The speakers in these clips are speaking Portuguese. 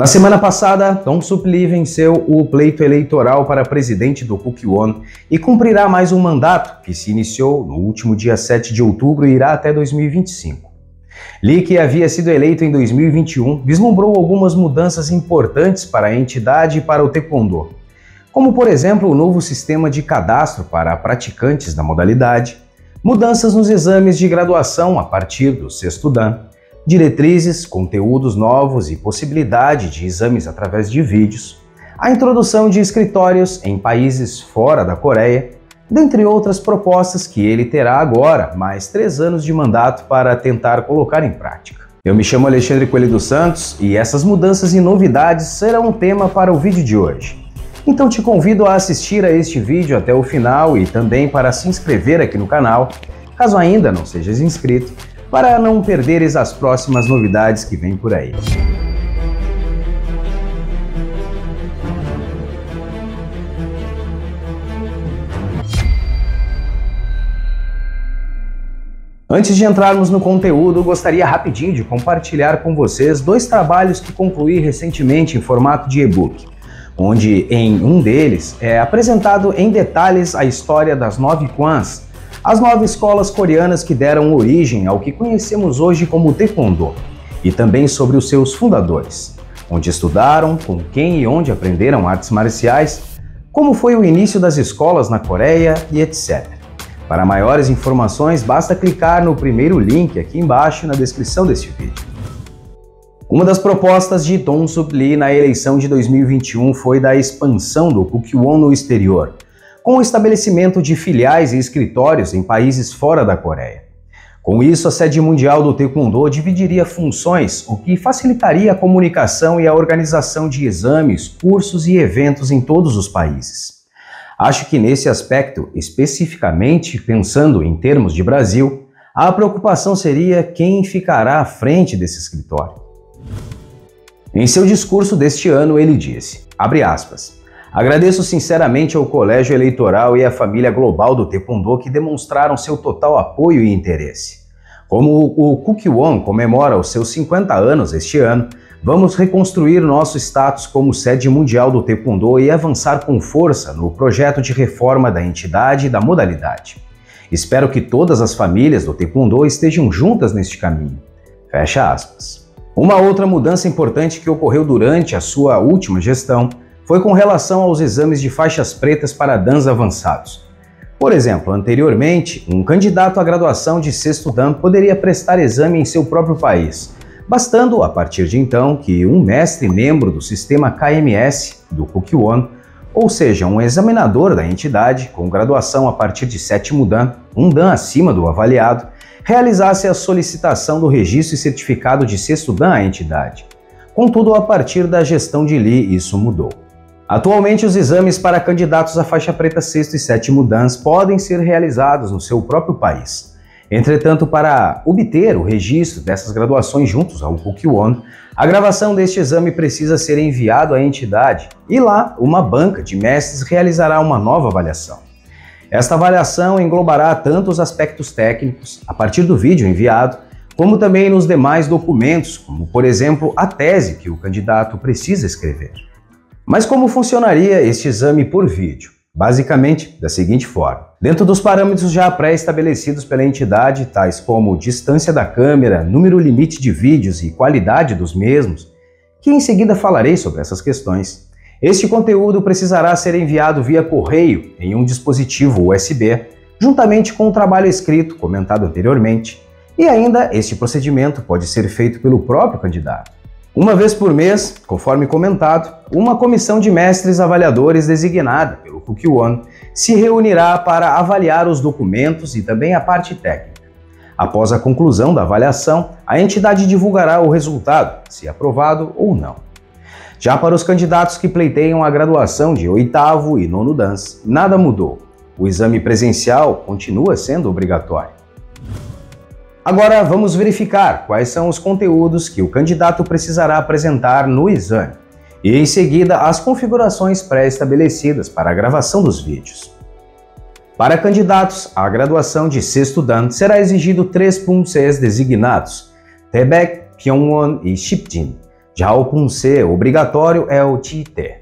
Na semana passada, Tong Soo-lee venceu o pleito eleitoral para presidente do Kuk-won e cumprirá mais um mandato que se iniciou no último dia 7 de outubro e irá até 2025. Lee, que havia sido eleito em 2021, vislumbrou algumas mudanças importantes para a entidade e para o Taekwondo, como por exemplo o novo sistema de cadastro para praticantes da modalidade, mudanças nos exames de graduação a partir do sexto dan, diretrizes, conteúdos novos e possibilidade de exames através de vídeos, a introdução de escritórios em países fora da Coreia, dentre outras propostas que ele terá agora mais 3 anos de mandato para tentar colocar em prática. Eu me chamo Alexandre Coelho dos Santos e essas mudanças e novidades serão um tema para o vídeo de hoje. Então te convido a assistir a este vídeo até o final e também para se inscrever aqui no canal, caso ainda não sejas inscrito, para não perderes as próximas novidades que vêm por aí. Antes de entrarmos no conteúdo, gostaria rapidinho de compartilhar com vocês 2 trabalhos que concluí recentemente em formato de e-book, onde em um deles é apresentado em detalhes a história das 9 Kwans, as 9 escolas coreanas que deram origem ao que conhecemos hoje como Taekwondo, e também sobre os seus fundadores, onde estudaram, com quem e onde aprenderam artes marciais, como foi o início das escolas na Coreia e etc. Para maiores informações, basta clicar no primeiro link aqui embaixo na descrição deste vídeo. Uma das propostas de Tong Soo-lee na eleição de 2021 foi da expansão do Kuk-won no exterior, com o estabelecimento de filiais e escritórios em países fora da Coreia. Com isso, a sede mundial do Taekwondo dividiria funções, o que facilitaria a comunicação e a organização de exames, cursos e eventos em todos os países. Acho que nesse aspecto, especificamente pensando em termos de Brasil, a preocupação seria quem ficará à frente desse escritório. Em seu discurso deste ano, ele disse, abre aspas, agradeço sinceramente ao Colégio Eleitoral e à família global do Taekwondo que demonstraram seu total apoio e interesse. Como o Kuk-won comemora os seus 50 anos este ano, vamos reconstruir nosso status como sede mundial do Taekwondo e avançar com força no projeto de reforma da entidade e da modalidade. Espero que todas as famílias do Taekwondo estejam juntas neste caminho. Fecha aspas. Uma outra mudança importante que ocorreu durante a sua última gestão foi com relação aos exames de faixas pretas para dans avançados. Por exemplo, anteriormente, um candidato à graduação de sexto dan poderia prestar exame em seu próprio país, bastando, a partir de então, que um mestre membro do sistema KMS do Kuk-won, ou seja, um examinador da entidade com graduação a partir de 7º dan, um dan acima do avaliado, realizasse a solicitação do registro e certificado de sexto dan à entidade. Contudo, a partir da gestão de Lee, isso mudou. Atualmente, os exames para candidatos à faixa preta 6º e 7º dans podem ser realizados no seu próprio país. Entretanto, para obter o registro dessas graduações juntos ao Kuk-won, a gravação deste exame precisa ser enviado à entidade e lá uma banca de mestres realizará uma nova avaliação. Esta avaliação englobará tanto os aspectos técnicos, a partir do vídeo enviado, como também nos demais documentos, como por exemplo a tese que o candidato precisa escrever. Mas como funcionaria este exame por vídeo? Basicamente, da seguinte forma. Dentro dos parâmetros já pré-estabelecidos pela entidade, tais como distância da câmera, número limite de vídeos e qualidade dos mesmos, que em seguida falarei sobre essas questões, este conteúdo precisará ser enviado via correio em um dispositivo USB, juntamente com o trabalho escrito comentado anteriormente, e ainda este procedimento pode ser feito pelo próprio candidato. Uma vez por mês, conforme comentado, uma comissão de mestres avaliadores designada pelo Kuk-won se reunirá para avaliar os documentos e também a parte técnica. Após a conclusão da avaliação, a entidade divulgará o resultado, se aprovado ou não. Já para os candidatos que pleiteiam a graduação de 8º e 9º dans, nada mudou. O exame presencial continua sendo obrigatório. Agora vamos verificar quais são os conteúdos que o candidato precisará apresentar no exame e, em seguida, as configurações pré-estabelecidas para a gravação dos vídeos. Para candidatos à graduação de sexto dan, será exigido 3 punses designados, Taebaek, Pyongyang e Shipjin, Já o PUM-C obrigatório é o TIT.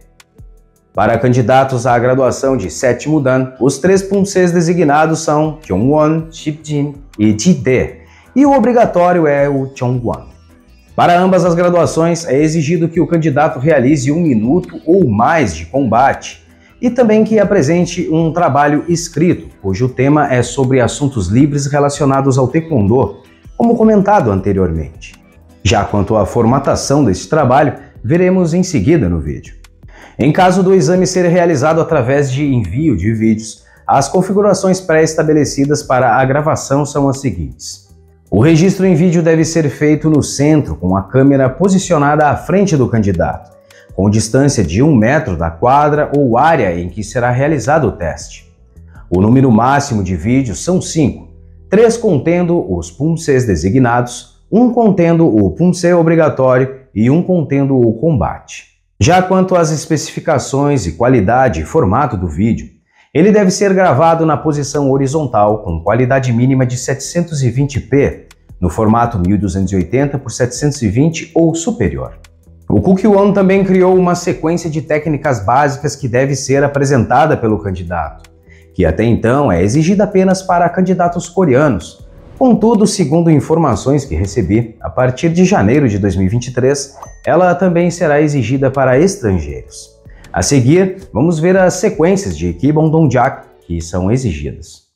Para candidatos à graduação de 7º Dan, os 3 PUM-Cs designados são Kyungwon, Shipjin e TIT, e o obrigatório é o Chongwon. Para ambas as graduações, é exigido que o candidato realize 1 minuto ou mais de combate e também que apresente um trabalho escrito, cujo tema é sobre assuntos livres relacionados ao Taekwondo, como comentado anteriormente. Já quanto à formatação desse trabalho, veremos em seguida no vídeo. Em caso do exame ser realizado através de envio de vídeos, as configurações pré-estabelecidas para a gravação são as seguintes. O registro em vídeo deve ser feito no centro, com a câmera posicionada à frente do candidato, com distância de 1 metro da quadra ou área em que será realizado o teste. O número máximo de vídeos são 5, 3 contendo os PUM-Cs designados, 1 contendo o PUM-C obrigatório e 1 contendo o combate. Já quanto às especificações e qualidade e formato do vídeo, ele deve ser gravado na posição horizontal com qualidade mínima de 720p, no formato 1280 por 720 ou superior. O Kukwon também criou uma sequência de técnicas básicas que deve ser apresentada pelo candidato, que até então é exigida apenas para candidatos coreanos. Contudo, segundo informações que recebi, a partir de janeiro de 2023, ela também será exigida para estrangeiros. A seguir, vamos ver as sequências de Kibon Dongjak que são exigidas.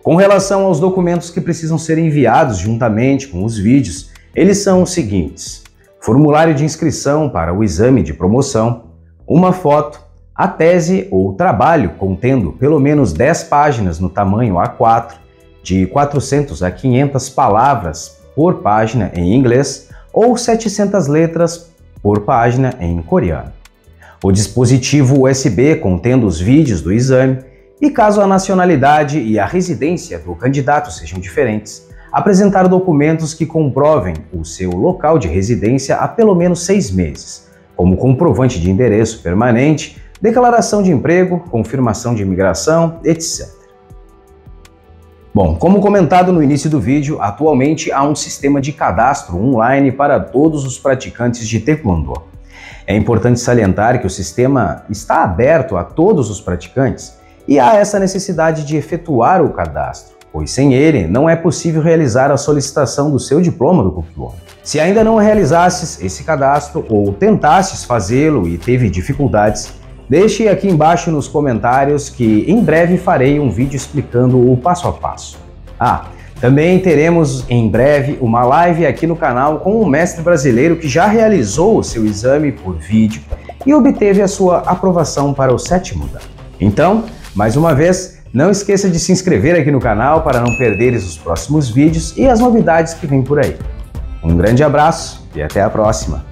Com relação aos documentos que precisam ser enviados juntamente com os vídeos, eles são os seguintes: formulário de inscrição para o exame de promoção, uma foto, a tese ou trabalho contendo pelo menos 10 páginas no tamanho A4, de 400 a 500 palavras por página em inglês ou 700 letras por página em coreano. O dispositivo USB contendo os vídeos do exame e, caso a nacionalidade e a residência do candidato sejam diferentes, apresentar documentos que comprovem o seu local de residência há pelo menos 6 meses, como comprovante de endereço permanente, declaração de emprego, confirmação de imigração, etc. Bom, como comentado no início do vídeo, atualmente há um sistema de cadastro online para todos os praticantes de Taekwondo. É importante salientar que o sistema está aberto a todos os praticantes e há essa necessidade de efetuar o cadastro, pois sem ele não é possível realizar a solicitação do seu diploma do Kukwon. Se ainda não realizasses esse cadastro ou tentasses fazê-lo e teve dificuldades, deixe aqui embaixo nos comentários que em breve farei um vídeo explicando o passo a passo. Também teremos em breve uma live aqui no canal com um mestre brasileiro que já realizou o seu exame por vídeo e obteve a sua aprovação para o 7º Dan. Então, mais uma vez, não esqueça de se inscrever aqui no canal para não perderes os próximos vídeos e as novidades que vêm por aí. Um grande abraço e até a próxima!